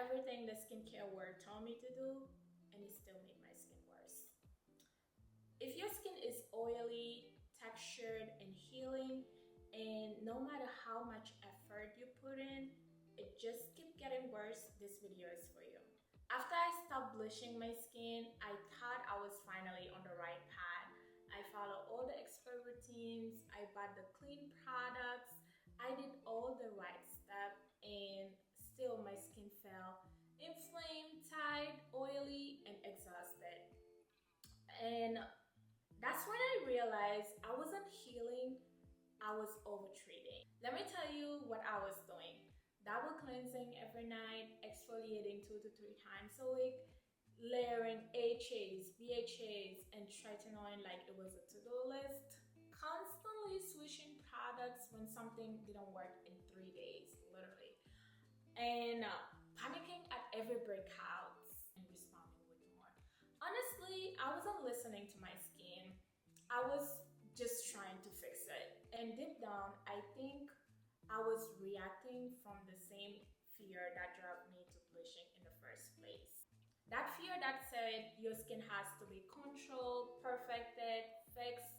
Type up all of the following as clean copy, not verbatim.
everything the skincare world told me to do, and it still made my skin worse. If your skin is oily, textured, and healing, and no matter how much effort you put in, it just keeps getting worse, this video is for you. After I stopped bleaching my skin, I thought I was finally on the right path. I followed all the expert routines, I bought the clean products, I did all the right steps, and still my skin felt inflamed, tight, oily, and exhausted. And that's when I realized I wasn't healing, I was overtreating. Let me tell you what I was doing. Double cleansing every night, exfoliating 2 to 3 times a week, layering AHAs, BHAs, and tretinoin like it was a to-do list. Constantly switching products when something didn't work in 3 days, literally. And panicking at every breakout and responding with more. Honestly, I wasn't listening to my skin. I was just trying to fix it. And deep down, I think I was reacting from the same fear that drove me to bleaching in the first place. That fear that said your skin has to be controlled, perfected, fixed.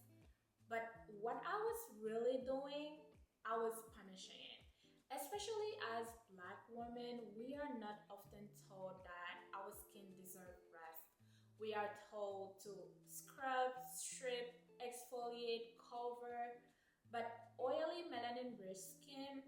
But what I was really doing, I was punishing it. Especially as Black women, we are not often told that our skin deserves rest. We are told to scrub, strip, exfoliate, cover, but oily melanin-rich skin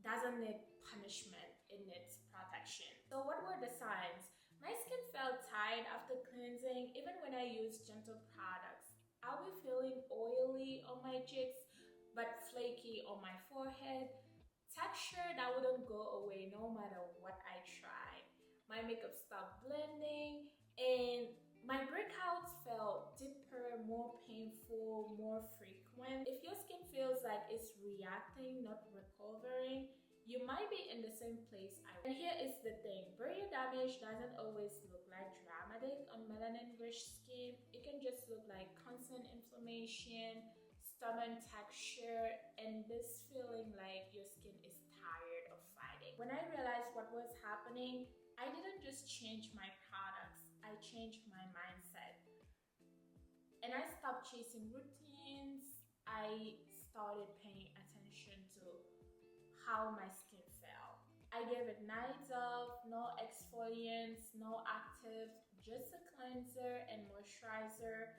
doesn't need punishment, it needs protection. So what were the signs? My skin felt tight after cleansing, even when I used gentle products. I'll be feeling oily on my cheeks, but flaky on my forehead. Texture that wouldn't go away no matter what I tried. My makeup stopped blending, and my breakouts felt deeper, more painful, more frequent. If your skin feels like it's reacting, not recovering, you might be in the same place I was. And here is the thing, barrier damage doesn't always look like dramatic on melanin-rich skin. It can just look like constant inflammation, stubborn texture, and this feeling like your skin is tired of fighting. When I realized what was happening, I didn't just change my products, I changed my mindset. And I stopped chasing routines, I started paying attention to how my skin felt. I gave it nights off, no exfoliants, no actives, just a cleanser and moisturizer.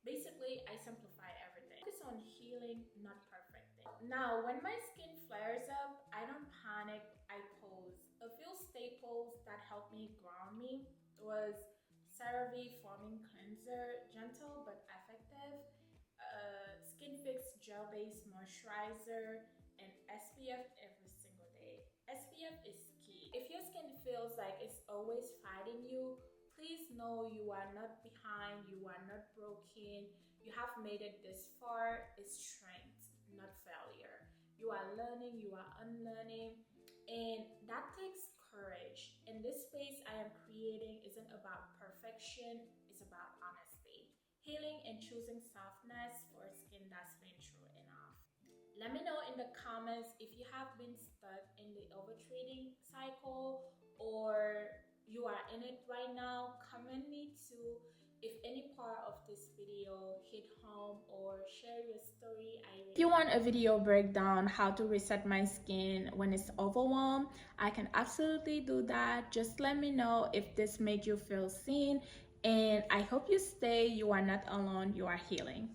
Basically, I simplified everything. Focus on healing, not perfecting. Now, when my skin flares up, I don't panic, I pause. A few staples that helped me ground me was CeraVe Foaming Cleanser, gentle but effective, Skin Fix Gel-Based Moisturizer, and SPF every single day. SPF is key. If your skin feels like it's always fighting you, please know you are not behind, you are not broken, you have made it this far. It's strength, not failure. You are learning, you are unlearning, and that takes courage. And this space I am creating isn't about perfection, it's about honesty. Healing and choosing softness for skin that's been through enough. Let me know in the comments if you have been stuck in the overtreating cycle or you are in it right now. Comment me too if any part of this video hit home, or share your story. If you want a video breakdown how to reset my skin when it's overwhelmed, I can absolutely do that. Just let me know if this made you feel seen, and I hope you stay. You are not alone, you are healing.